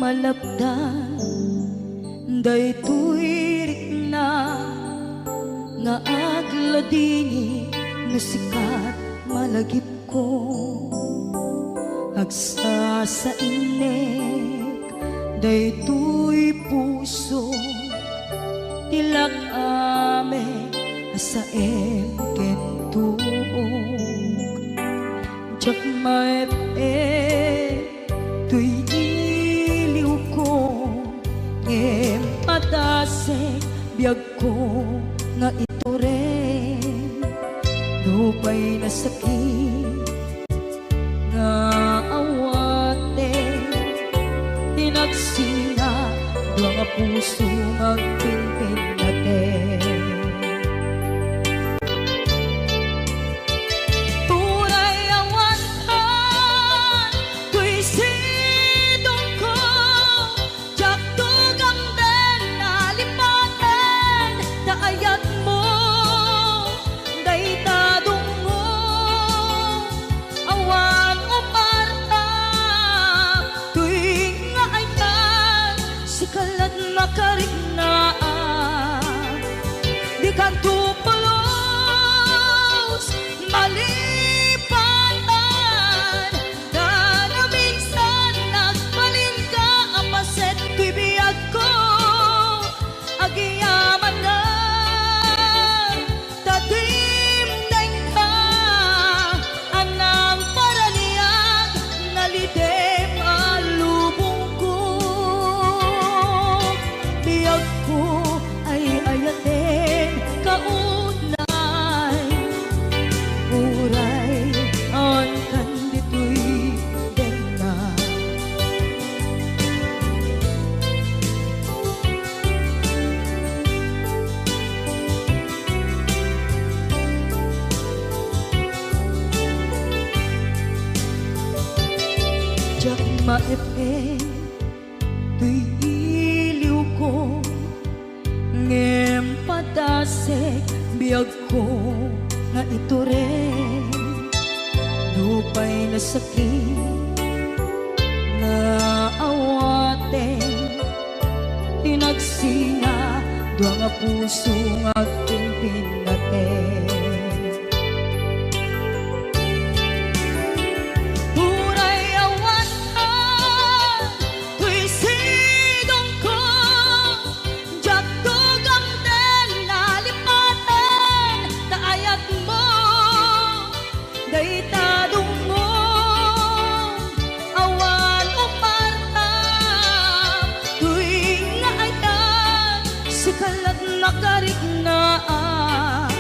malabdan daytoy rikna nga agladini nga sikat malagip ko agsa sa inek daytoy puso tilak ame asaem kentuog jak maep tuy iliw ko ngem patasek biyag ko nga ito rin lupay na sakit nga awate tinagsinga mga puso magpinpin natin turay awantan tuy sidong ko jak tugang den nalipaten taayat mo daytadong mo awan umarta tuy nga ayan sikalat makariknaan di kan tupulos malipatan na minsan nagbalin ka apaset tuy biyag ko agiyaman na tatimdeng ka anang paraniyag nalidem alubong ko biyag ko ay ayatin kaunay uray on kanditoy denga jak maepe tuy iliw ko ngem patasek biyag ko nga ito rin lupay na sakit nga awate tinagsinga dua nga puso nga pinpinaten turay awantan tuy sidong ko jak tugang den nalipaten taayat mo daytadong mo awan umarta tuy nga ayan sikalat nakariknaan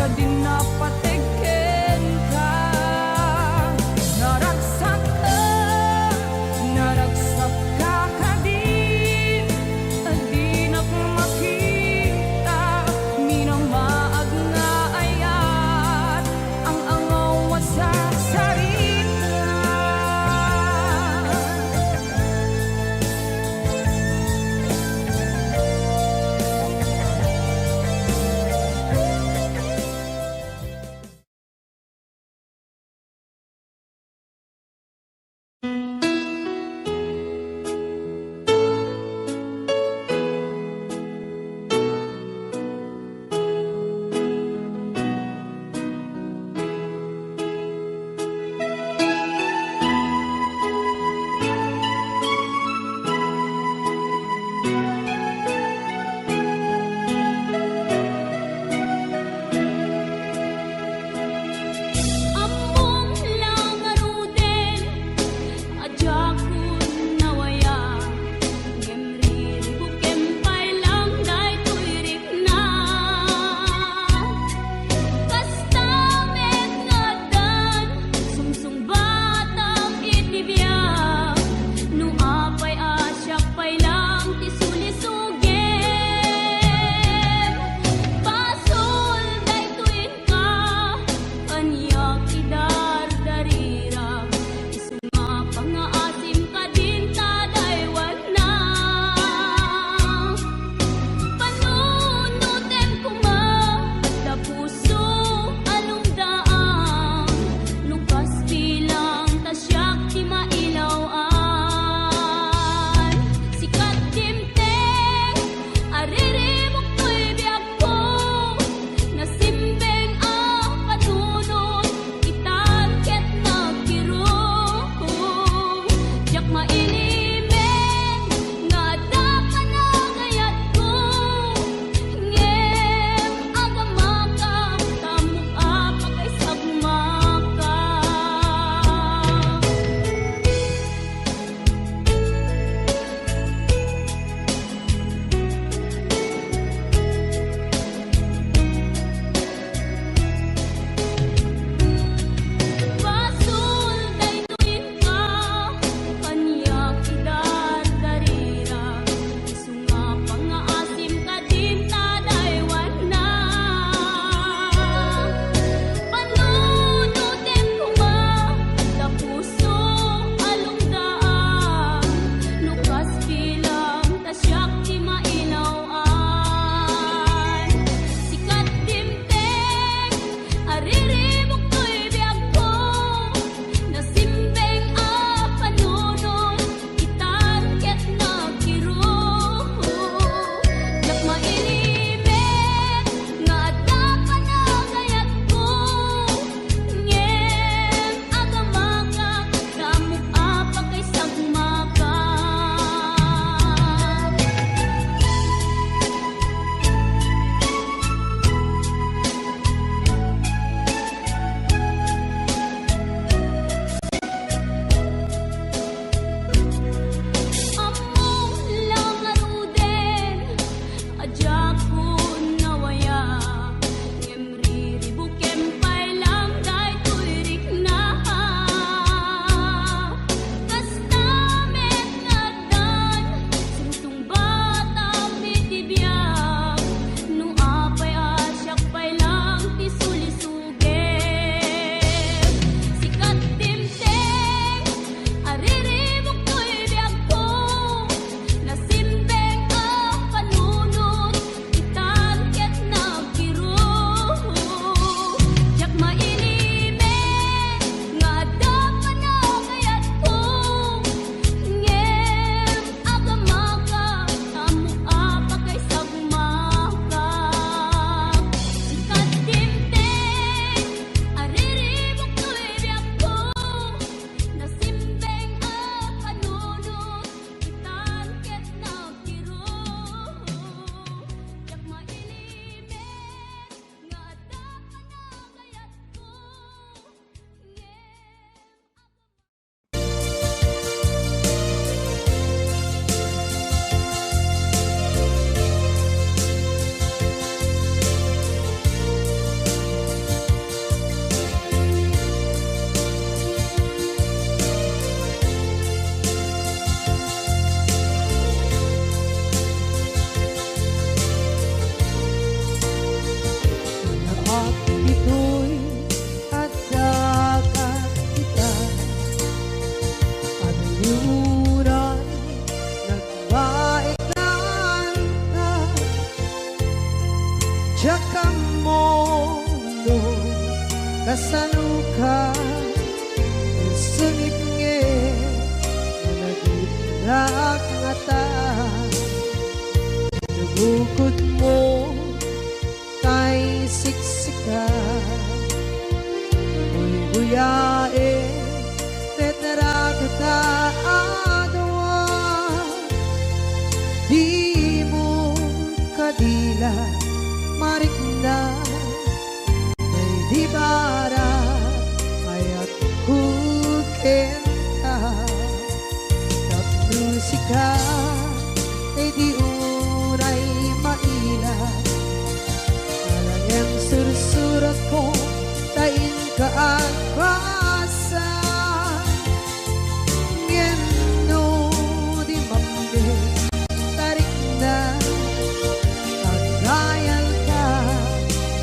kadin napatiken ka. Naragsak ka kadin, adinak makita, minamaag nga ayat, ang angaw sa sarita. mundo kasalukan sungit nge malagit rak ngata nabukod mo kay siksika buyae tetragta adwa di mo kadila marikna may di bara ayat kukenta kapnusika ay di uray maila alang sursurat ko tain ka ang basa ngeno di mamde tarik na pagdayal ka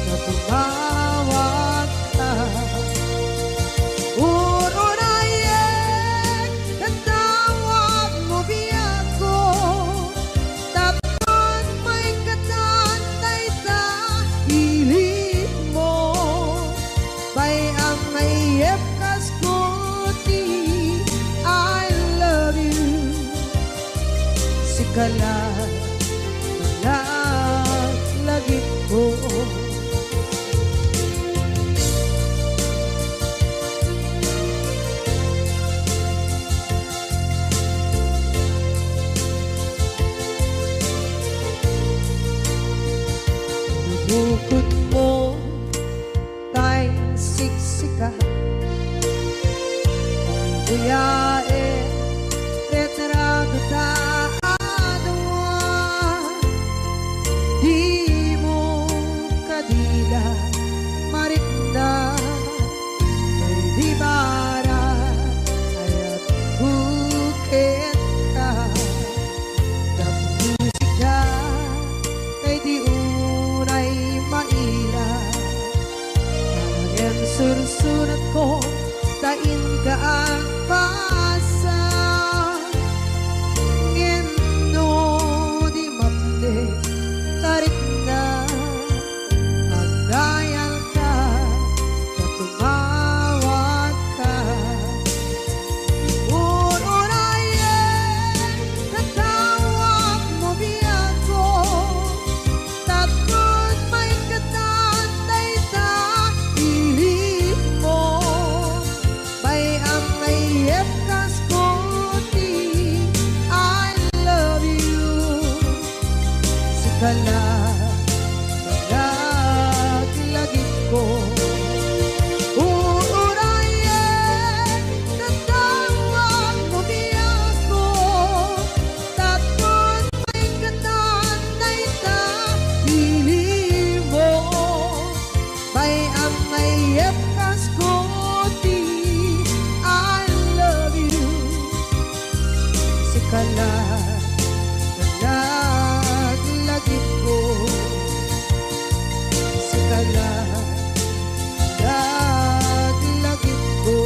na tumawag ka urunayek katawag mo biyako tapon may katantay sa hilig mo bay ang mayep kaskuti I love you sikala lagi ko bukod mo kay siksika buyae retrato ta adwa di mo kadila marikna may di bara ayat bukit ka musika kay di unay maila ang sursurat ko tain ka ang pasa ngeno di mamde tarik na magdayal ka na tumawag ka unayen katawag mo biyako tapos may katantay sa hilig mo bay ang mayep kaskuti I love you sikala lagit ko uurayen katawag mo biyako tapos may katantay sa hilig mo bay ang mayep kaskuti I love you sikala lagit ko sikala lagit ko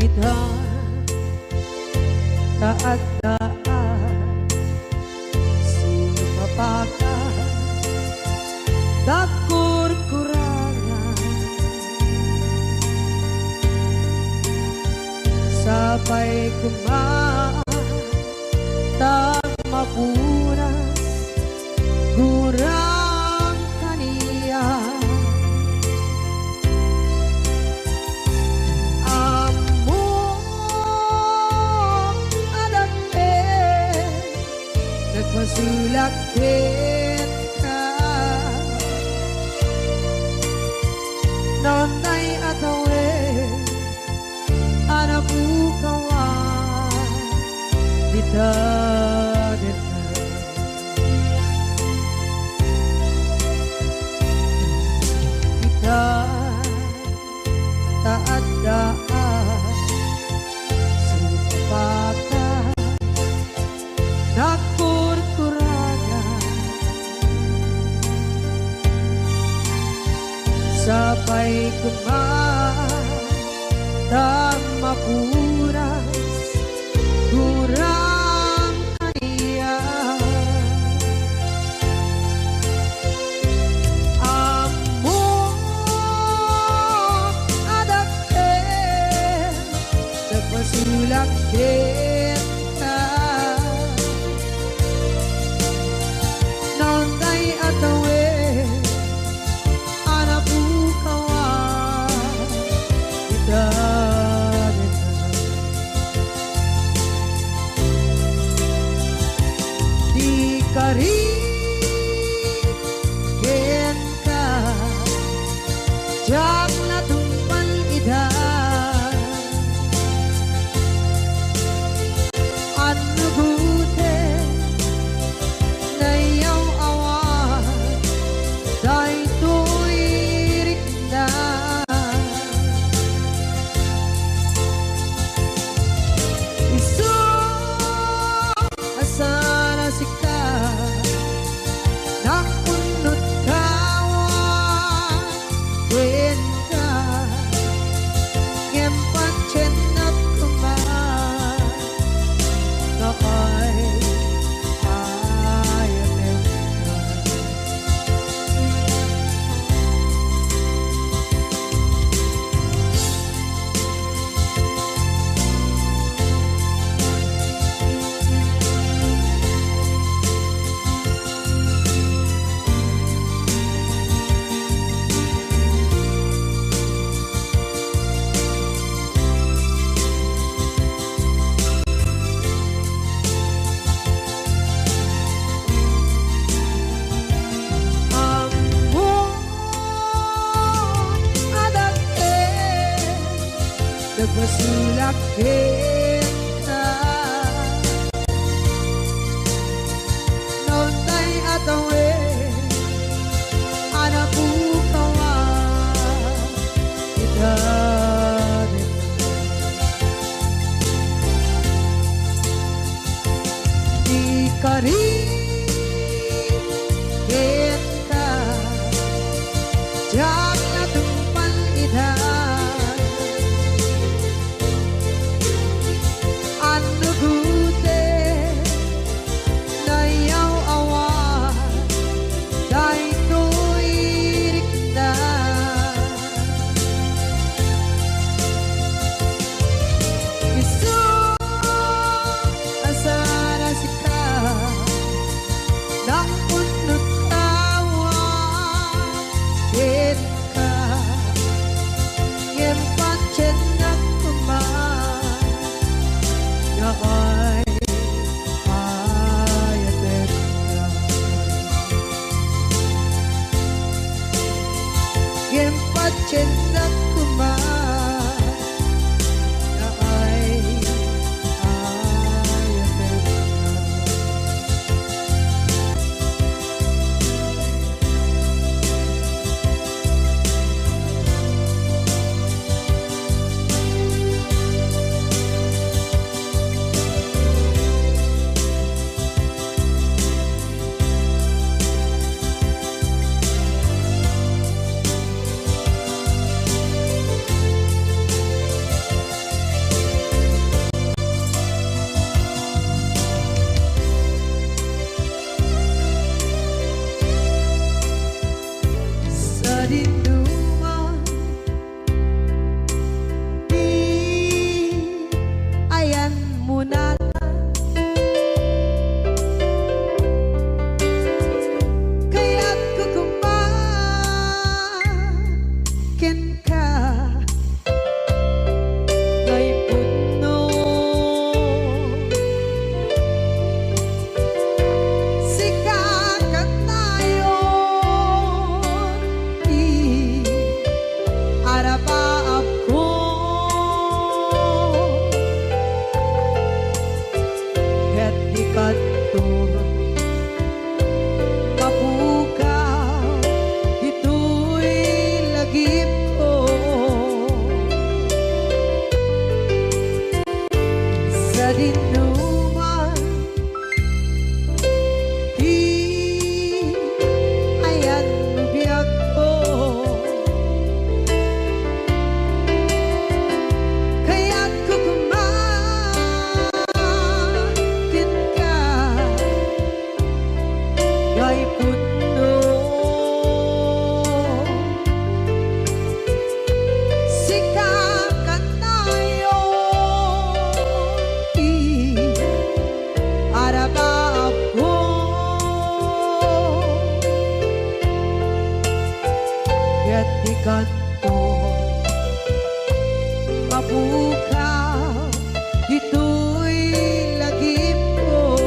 ita taat-taat sumapaka takur-kurangan sabay kumaan tak mapunas gurang kaniya masulakit ka nonay atawe anabukawan dita kita taat-taat sumapaka nakur-kuragan sabay kumatang mapuras kurang kaniya among adakten nagpasulak kita nangay atawin anak bukawan kita di karin ka jak na tumpan ida ano gute ngayaw awan dahil tuwirik na iso asana sika nakunot kawan wen ka ngempat chenap kuman nakay ayatin ka nagpasulak kita noon tay atawin anak bukawan kita di karin kita jak na tumpan ida ano gute nayaw awan dahil tuwirik na iso asana sika nakunot kawan ken ka ngempat chenak kuman nakay ayatin ka ngempat chenak kuman nakay ayatin ka Ket di kanto mapukaw dito'y lagip ko.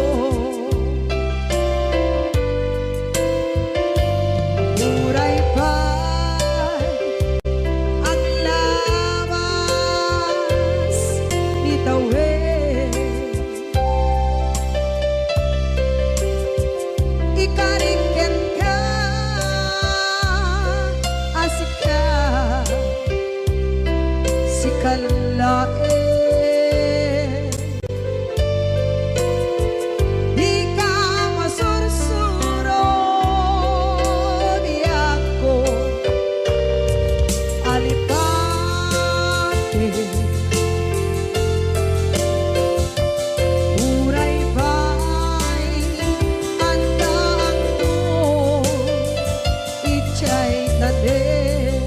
Muray pa'y ang lawas ni tawid. Ikariken ka asika si kalae. Di ka masursuro di ako alipate. Muray ba'y andaan mo ichay tanin.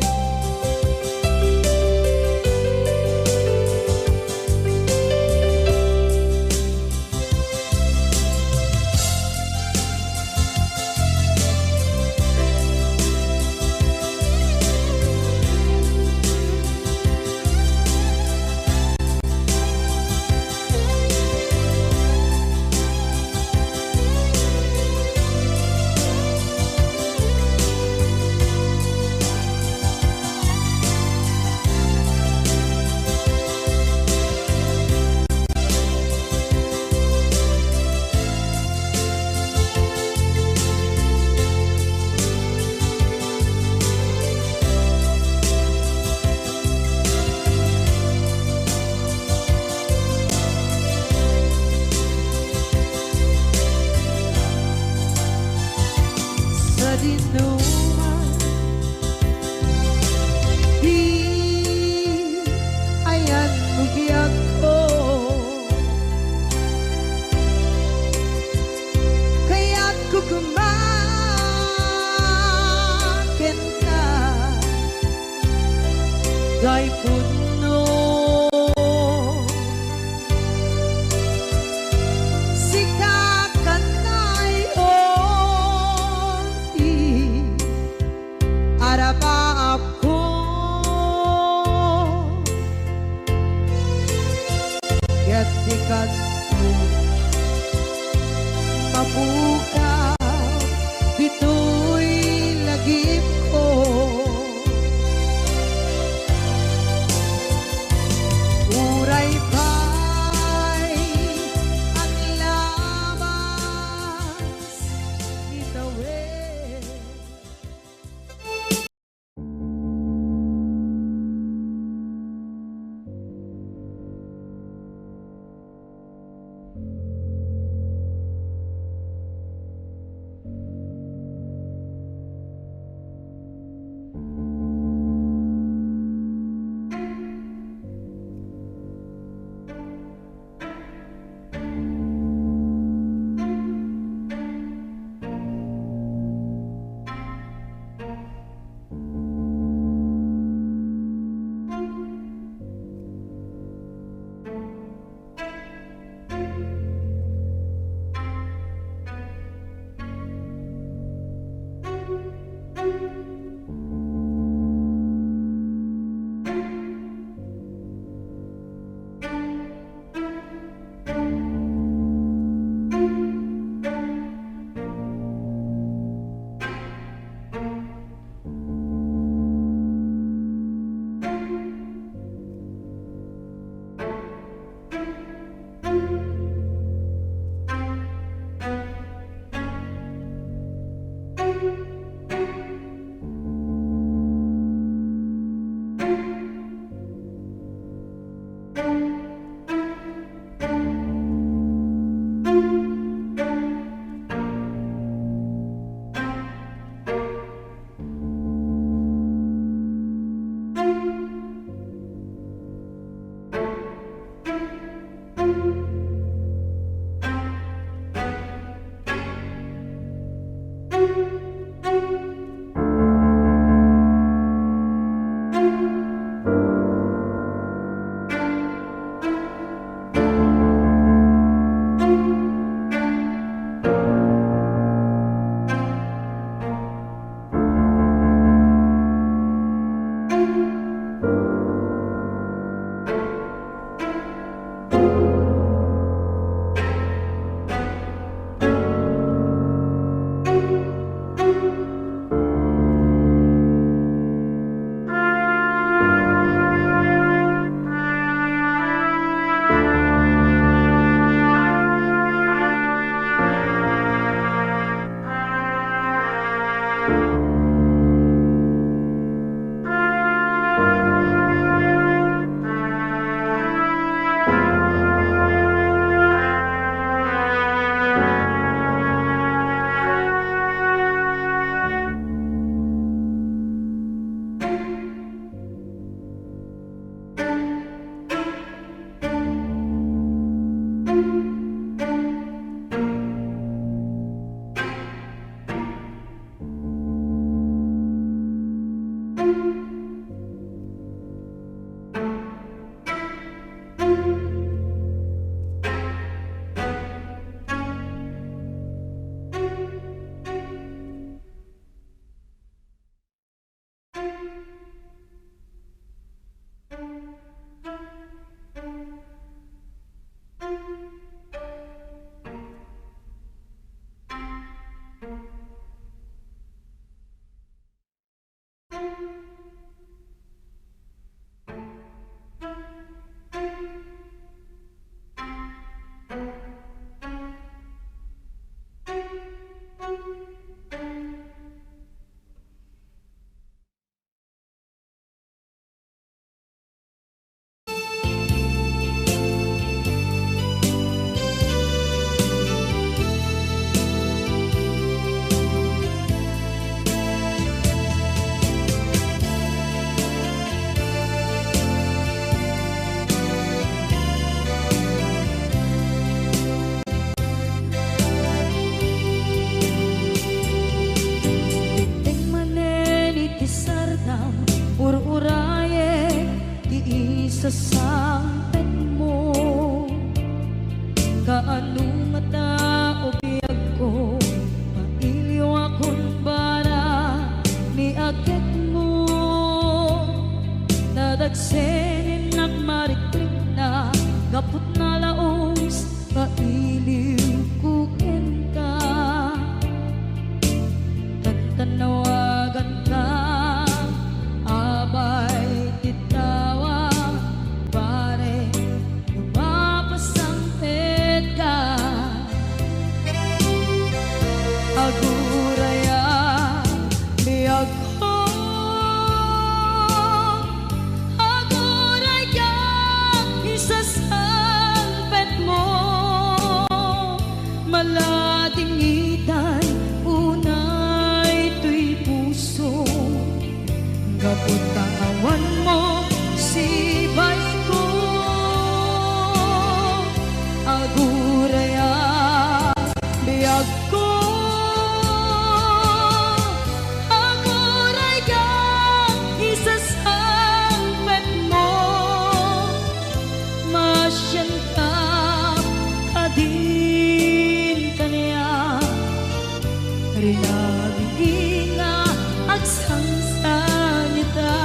Sa dinuman di ayan bugyan ko. Kaya't kukumakin ka gay puno. Arapa ako ket di kanto mapukaw dito'y lagip ko. sasampit mo kaano nga tao biyag ko mailiw akong bara ni agit mo nadagsenin nagmariklik na gapot na laos mailiw kukin ka tanawagan ka abay titawa pare lumapasampit ka aguraya biyag ko aguraya isasampit mo malading itay unay tuy puso gapot awan mo sibay ko aguraya biyag ko aguraya isasampit mo masyan ka kadin kaniya rinabing nga agsangsangita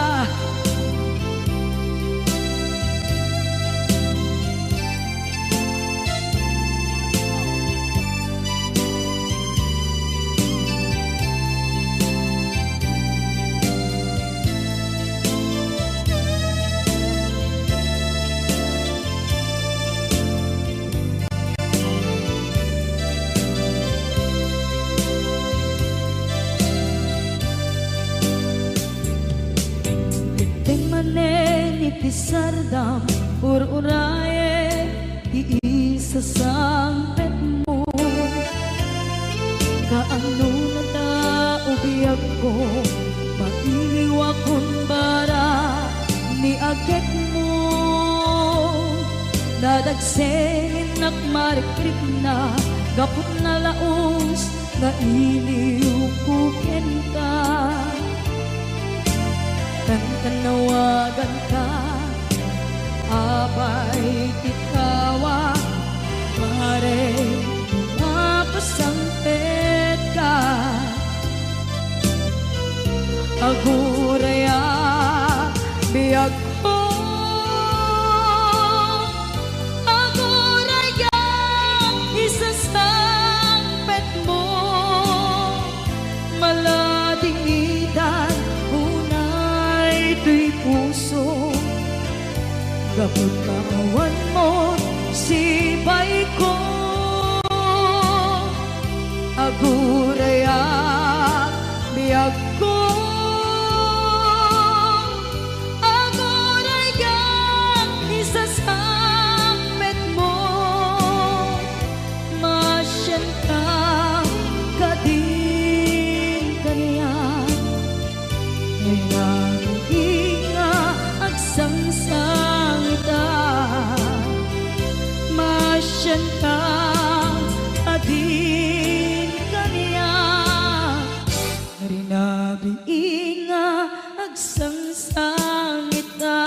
sardam ur-uraye isasampit mo kaano na tao biyag ko mailiw akong bara ni agit mo nadagsenin nagmarikrik na gapot na laos na iliw kukin ka tanawagan ka abay titawa pare mapasampit ka aguraya biyag ko aguraya isasampit mo malading itan tuy puso gapot kawan mo sibay ko aguraya biyag ko aguraya isasampit mo masyan ka kadin kaniya sangsangita masyan ka adin kaniya rinabi nga agsangsangita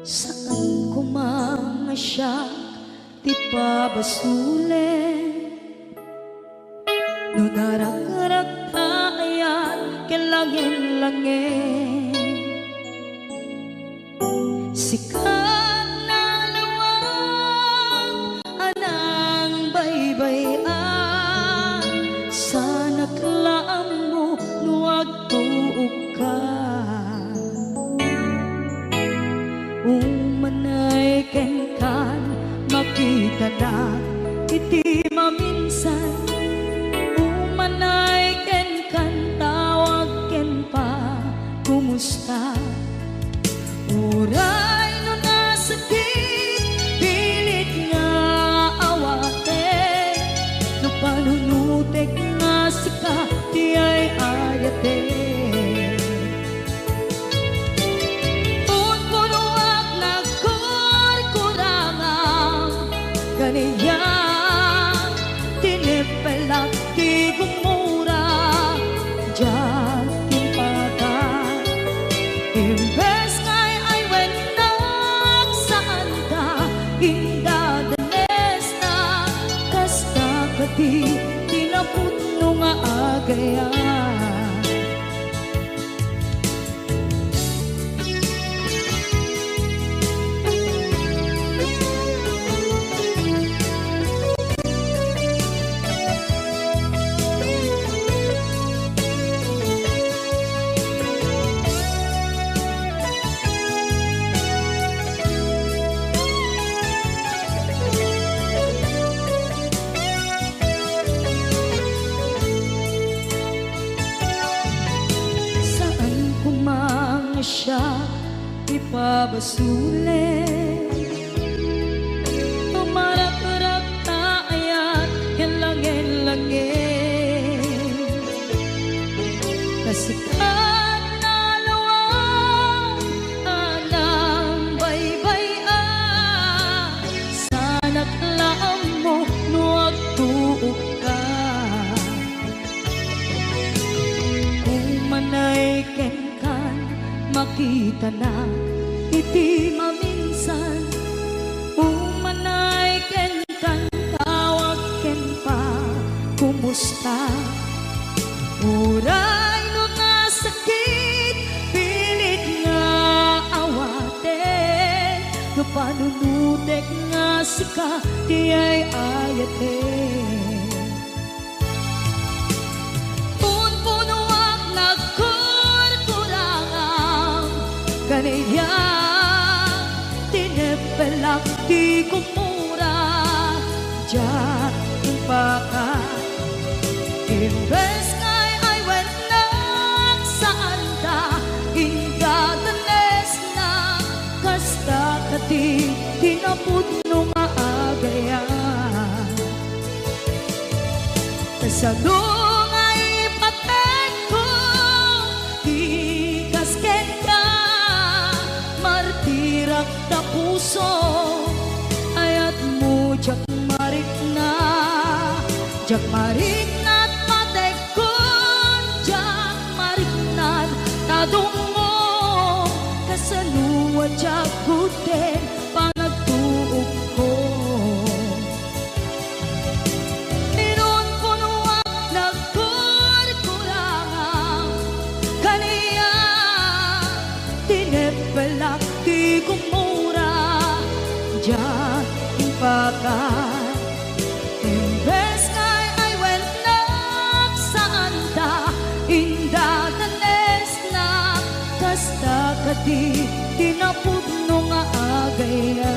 saan ko mga siya ti pabasulen no narak-arak tayan kelangin-langin sikat na lawag anang baybayan sa naklaan mo nuwag tuog ka umanay makita na iti maminsan. Umanay ken kan tawag ken pa kumusta. Uray no nasakit pilit nga awate, no panunutek nga sika di ay ayate. Punpunuak na kurkurangang kaniya tinipelak di gumura dyan timpagan. Imbes ngay ay wenak saan ka indadanes na kasta kati tinaputno nga agaya. Siya ipabasule, umarap-arap taayat hilangin-langin, kasikat na lawang anang baybay-an. Sana't laam mo nuwag tuog ka, umanay ken makita na iti maminsan. Umanay ken kan tawag ken pa kumusta. Uray no nasakit pilit nga awate, no panunutek nga sika di ay ayate. Kaniya tinipelak di kumura dyan impaka. Imbes ngay ay wenak saan ta indadanes na kasta kati tinaputno nga agaya. Kasadong ay patek ko di kasken ka, martirak na puso ayat mo jak marik na at matekon jak marik na tadong mo kasaluwa jak kuten panagtuog ko. Ninon punuak nagkurkurangang kaniya tinipelak di kumura dyan impakan. Imbes ngay ay wenak saan ta indadanes na kasta kati tinaputno nga agaya.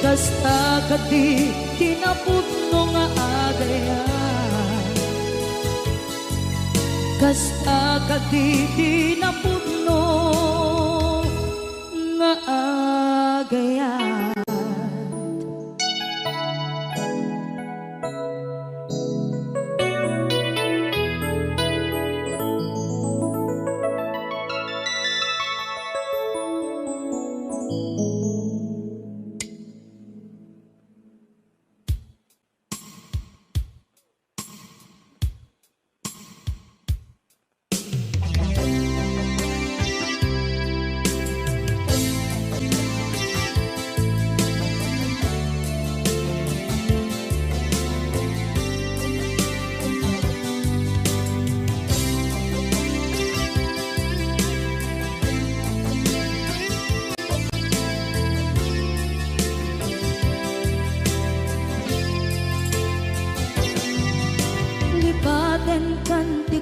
Kasta kati tinaputno nga agaya. Kasta kati tinaputno nga agaya.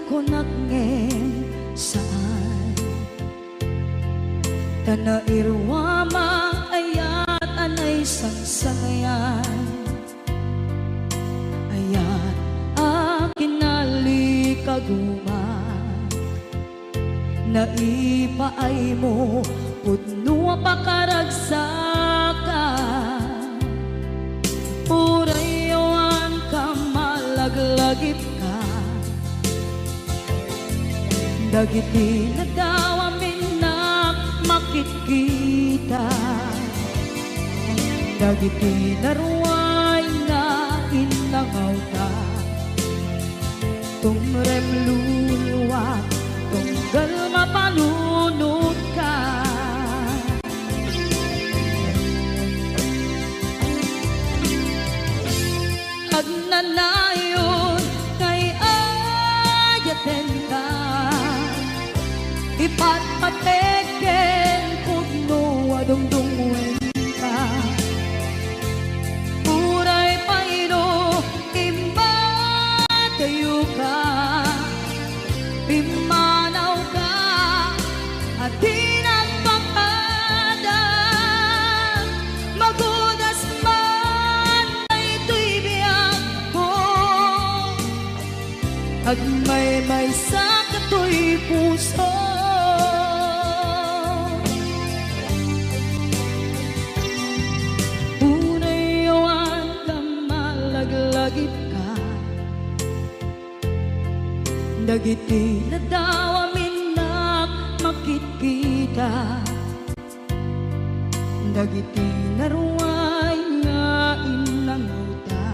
kunakngen saan Tana irwama ayan sangsangayan. Ayan akin nalikaguma, naipaay mo pudno pakaragsakan. Urayawan ka malaglagip ka, dagiti nadawa minak makikita, dagiti naruay na inangaw ta. Tumrem luluwa tunggal mapanunod ka. Agnanayon kay ayaten ka, ipatpateken pudno adungdungwen ka. Uray payno imatayo ka, pimanaw ka at di nagpakada. Magudas man ay ito'y biyak ko, agmay-may sa kato'y puso. Unayawan ka malaglagip ka, dagiti nadawa minak makikita, dagiti naruay nga inanguta.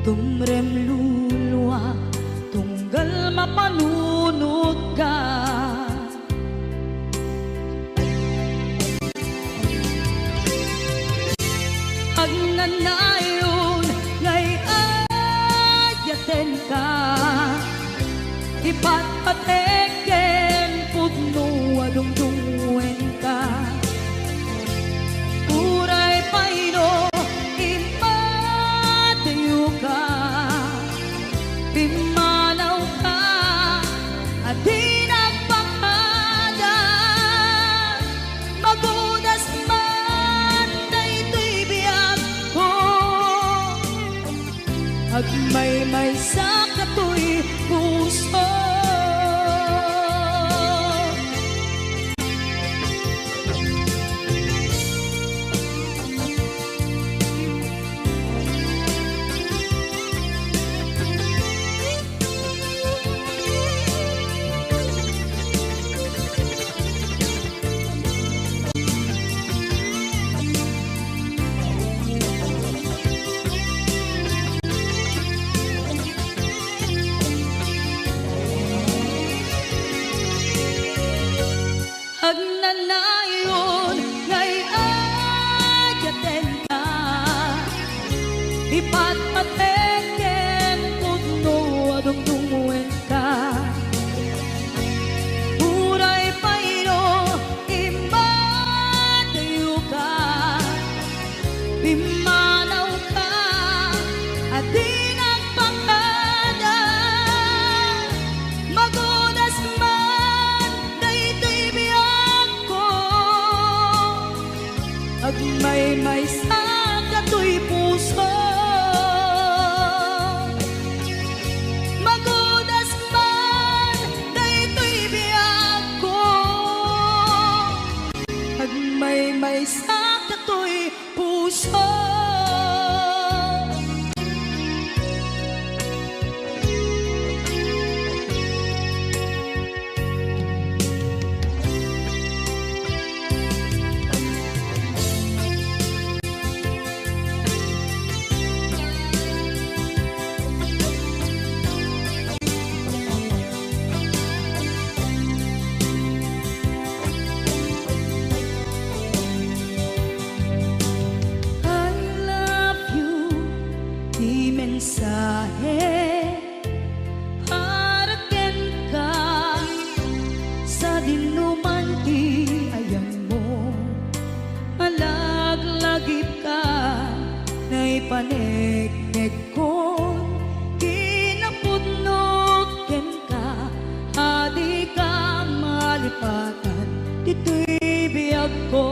Tumrem luluwa tunggal mapanunod ka. Agnanayon ngay ayaten ka, ipatpateken pudno adungdungwen ka. Uray payno imatayo ka, pimanaw ka at di nagpakada. Magudas man daytoy biyak ko, agmay-may sa kato'y puso. Agnanayon ngay ayaten ka, ipatpateken pudno adungdungwen ka. Uray payno imatayo ka, pimanaw ka at di nagpakada. Magudas man daytoy biyak ko, agmay-may sa kato'y puso. Magudas man daytoy biyak ko, agmay-may sa kato'y puso. Mensahe haraken ka sa dinuman ti ayan mo, malaglagip ka na'y paneknek ko, kinapudnot ken ka, hadi ka malipatan, dito'y biyag ko.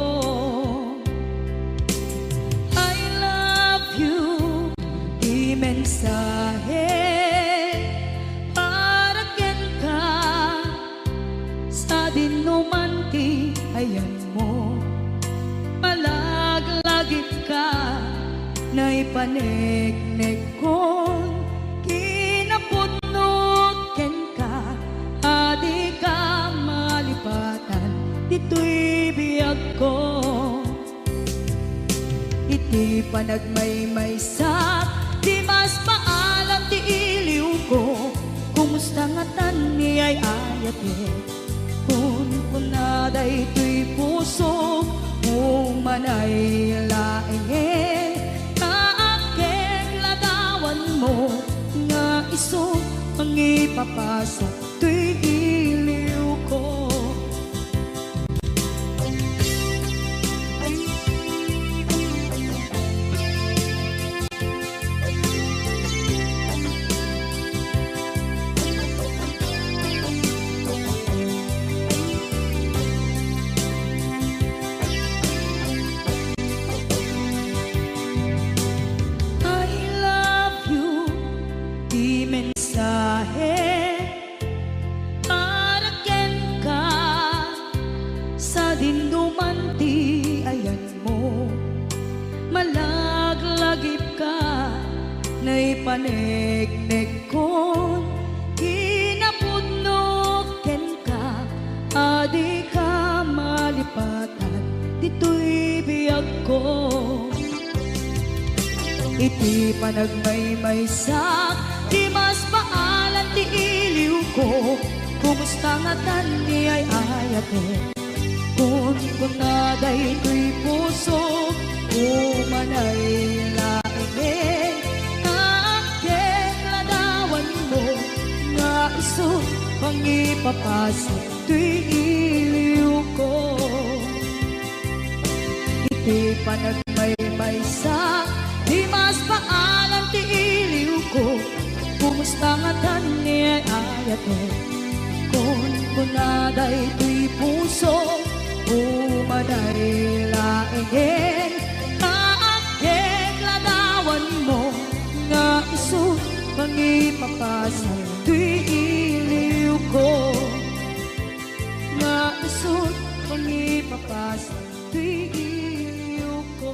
sa dinumanti ayan mo. Malaglagip ka na ipanegnek kon kinaputnot ken ka, adi ka malipatan dito'y biyag ko. Iti panagmaymaysak di mas paalam ti iliw ko, kumusta nga tan ni ay ayate kun kunaday to'y puso umanay laeng kaakek ladawan mo nga iso mangipapasa to'y iliw ko. Panegnek kon kinapudnok ken ka, adi ka malipatan dito'y biyag ko. Iti panagmaymaysak di mas paalan ti iliw ko, kumusta nga tan ni ay ayate kun kunaday to'y puso umanay laeng nga iso pangipapasa to'y iliw ko. Iti panagmaymaysak di mas paalam ti iliw ko, kumusta nga tan ni ay ayate kun kunaday to'y puso umanay laeng kaakek ladawan mo nga iso pangipapasa to'y iliw ko, nga iso pangipapasa to'y iliw ko.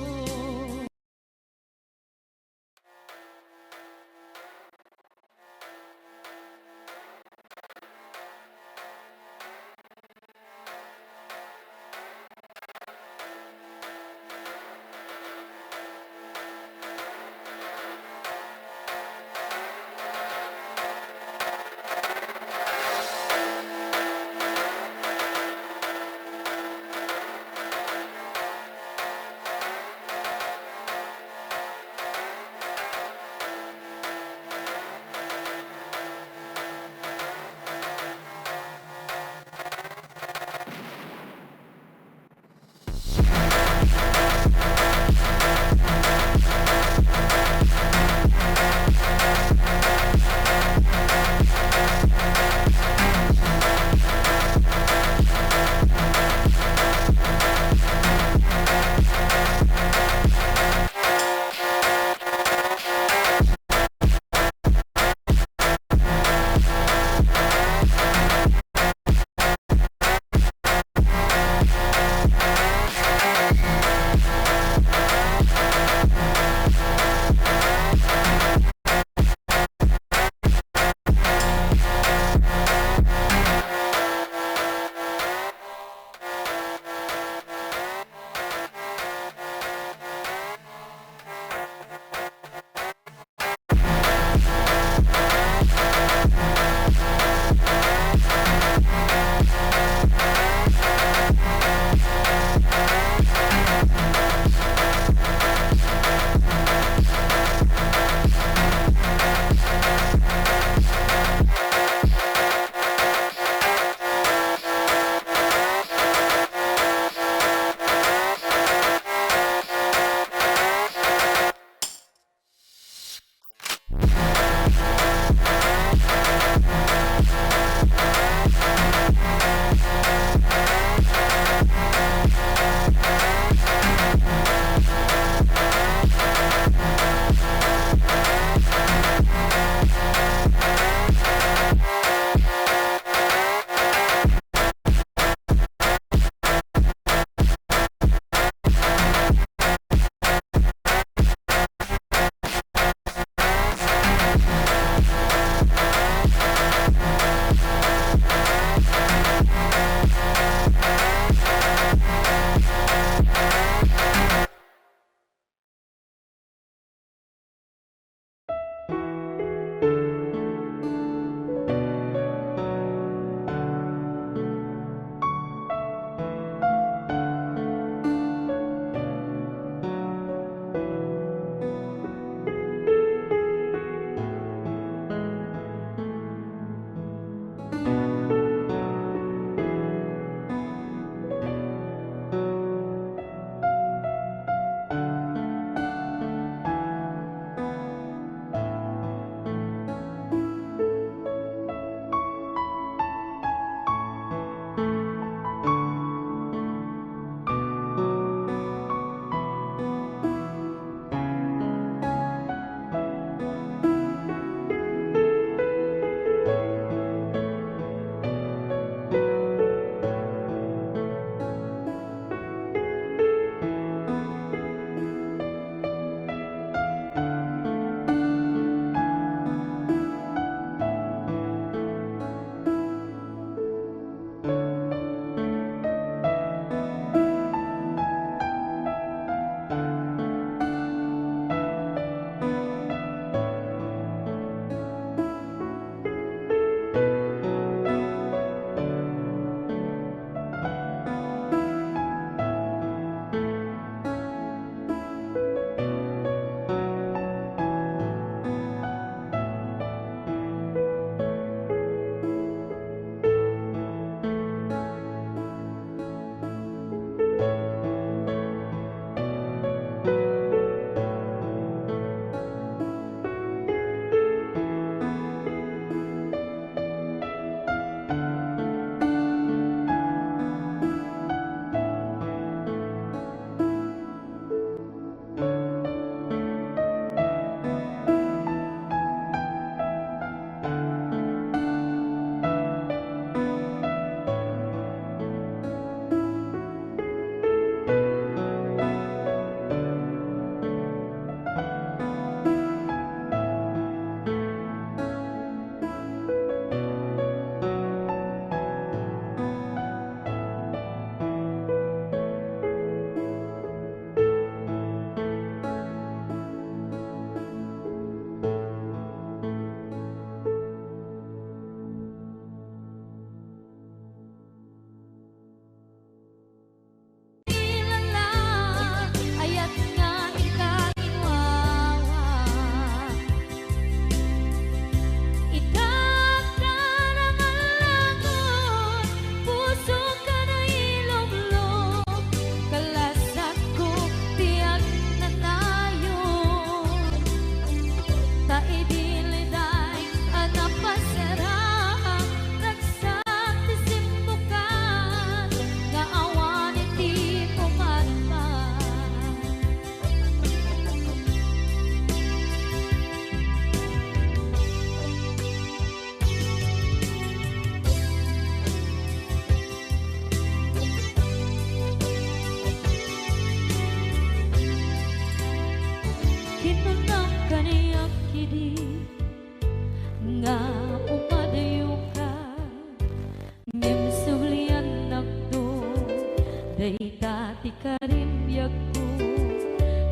Day dati ka rin biyag ko,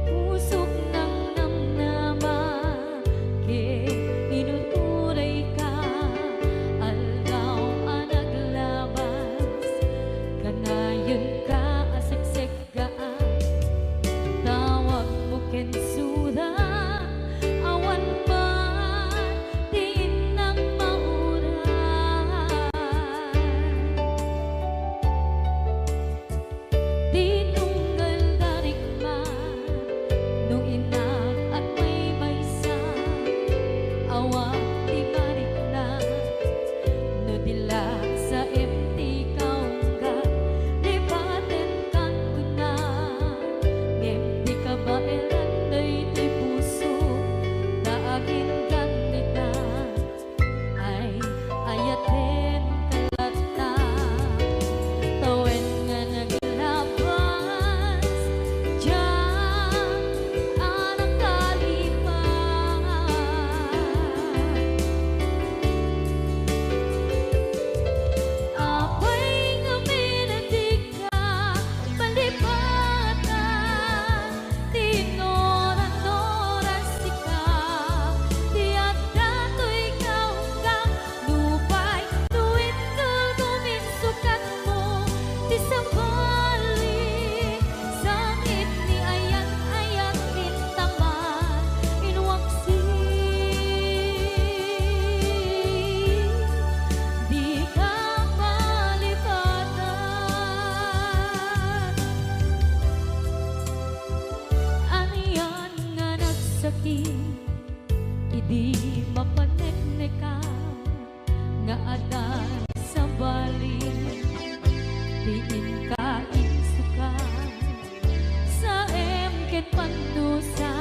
pusok ng namnama, ke inuturay ka, aldaw ang naglabas, kanayon ka asagseg gaan, tawag mo kensuda, awan man, tiin ng mauran. Tinunggal darik man, nung inak at may maysa, awang di marik na, no dilag sa empty kaungga, lipaten kan ko na, empty ka ba elan di puso, naagin kanita, ay ayaten kalata, tawen nga naglabas, diyan anak kalipas. Apay nga minatig ka, palipatan, tinoran-oras ka, tiyak dato'y kaunggang, lupay, tuwid ka guminsukat mo, di sambali, sangit ni ayan-ayan intaman, inwaksi, di ka malipatan. Aniyan nga nagsakit, idi mapanekneka, nga adan sa balik, tiin ka insuka, sa emket pandusa,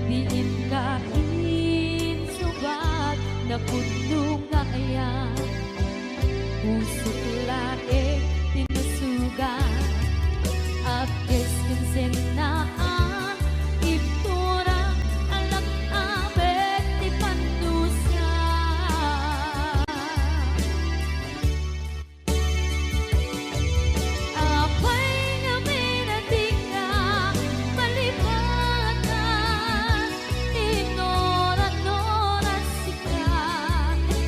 tiin ka insubat, na puno nga ayan, pusok laik tinusugan, at keskensen na ang ipturang alak abet ti pandusa. Apay nga minatig ka, palipatan, tinoran-oras ka,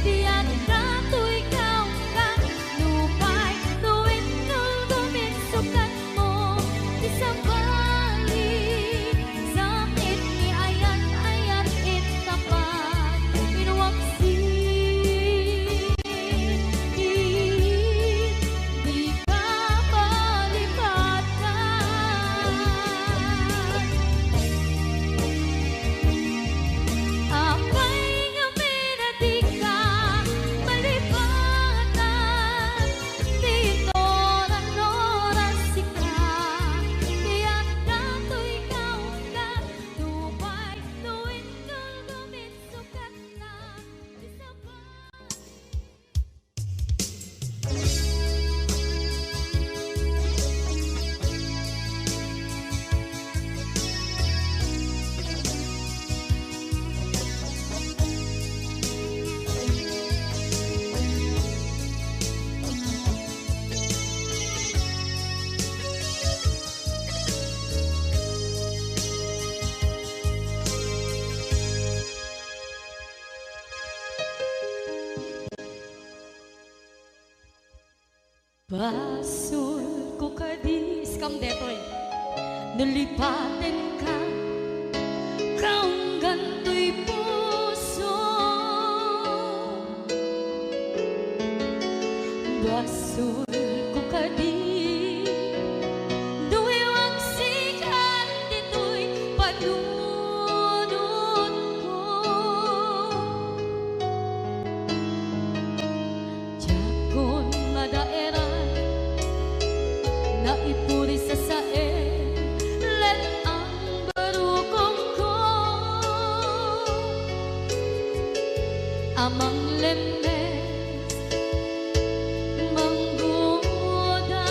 tiyan dato'y kaunggan, lupay, tuwid nung guminsukat mo, di sambali, sakit ni ayan-ayan intapan, inwaksi, di ka malipatan. Apay nga minatig ka, malipatan, tinoran-oras ka, tiyak dato'y kaunggan, lupay, tuwid nung guminsukat na, di sambali. Basul ko kadis kam detoy, nulipaten ka, kaunggan to'y puso. Basul ko kadis, duwiwag sikan dito'y panunod ko. Jakon madaeran, naipuri sa sae, let ang barukong ko, amang lemes, manggoda,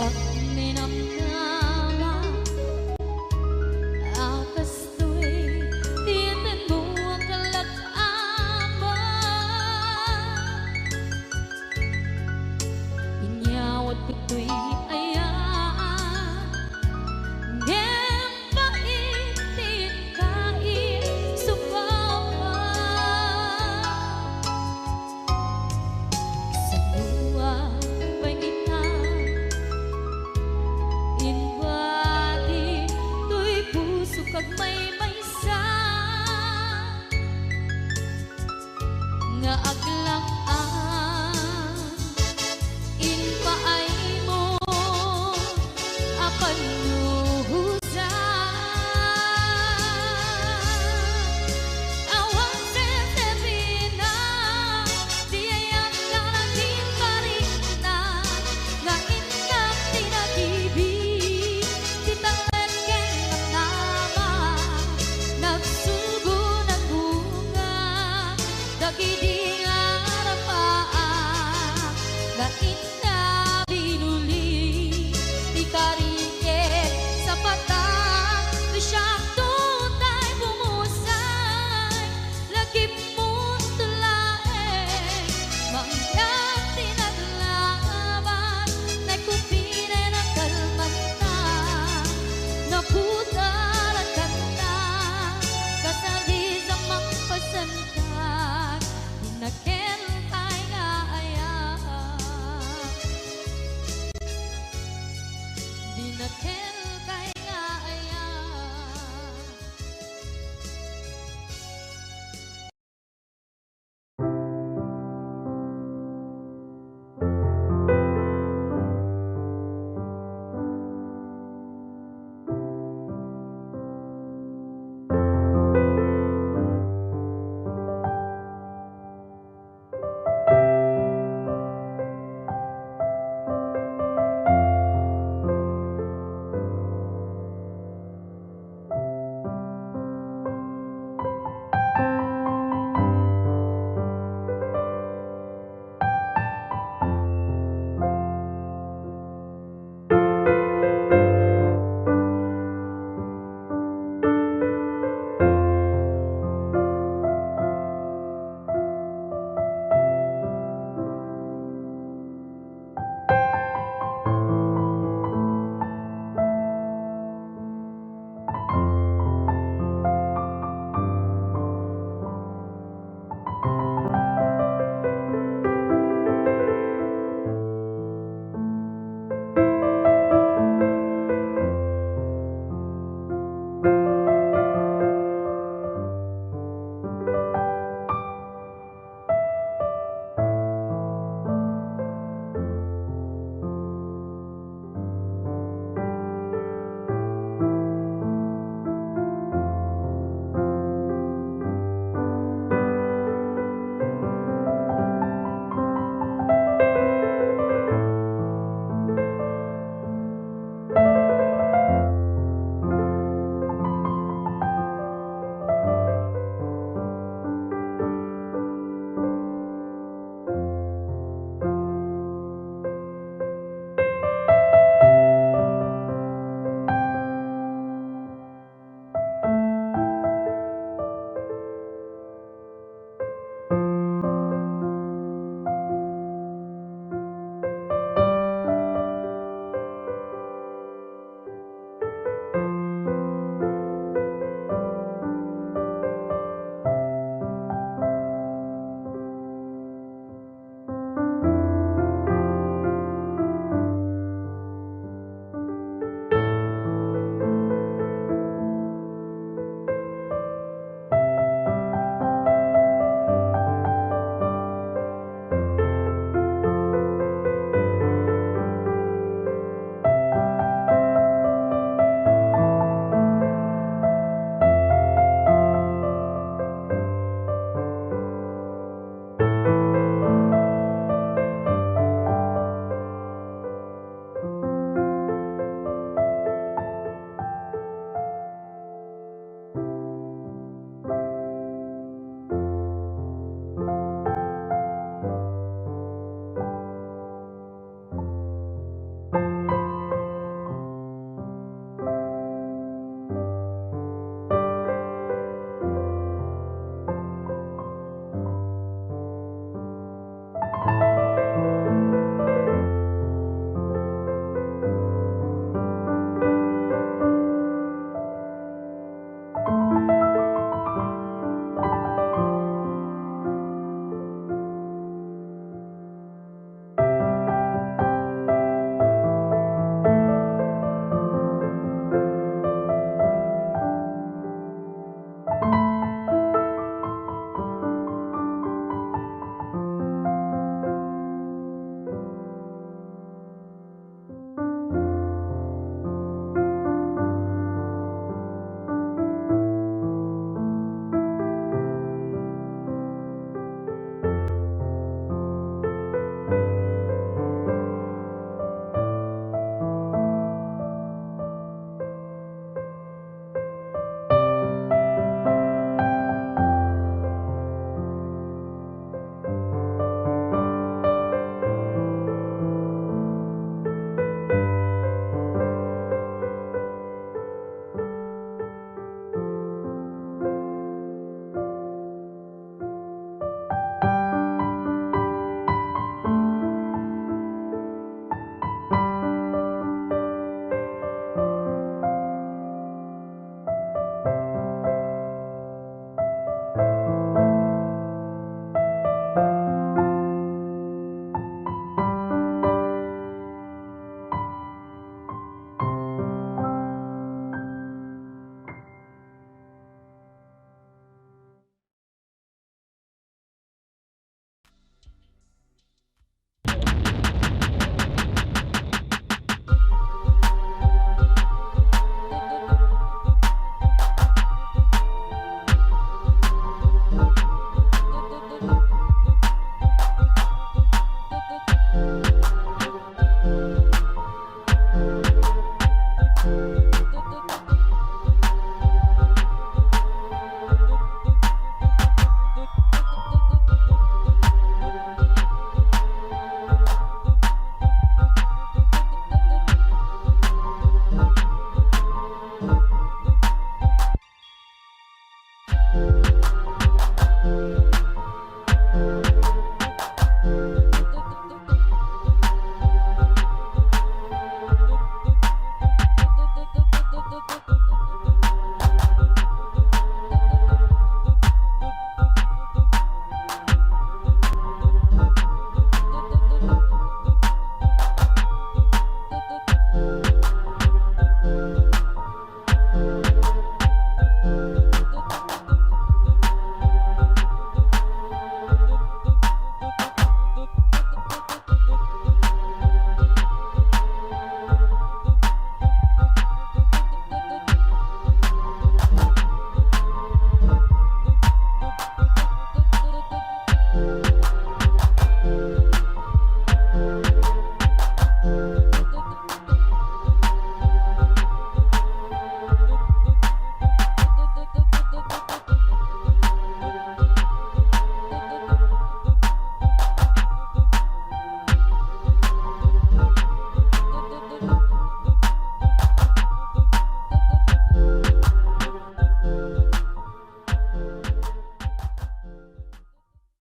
ka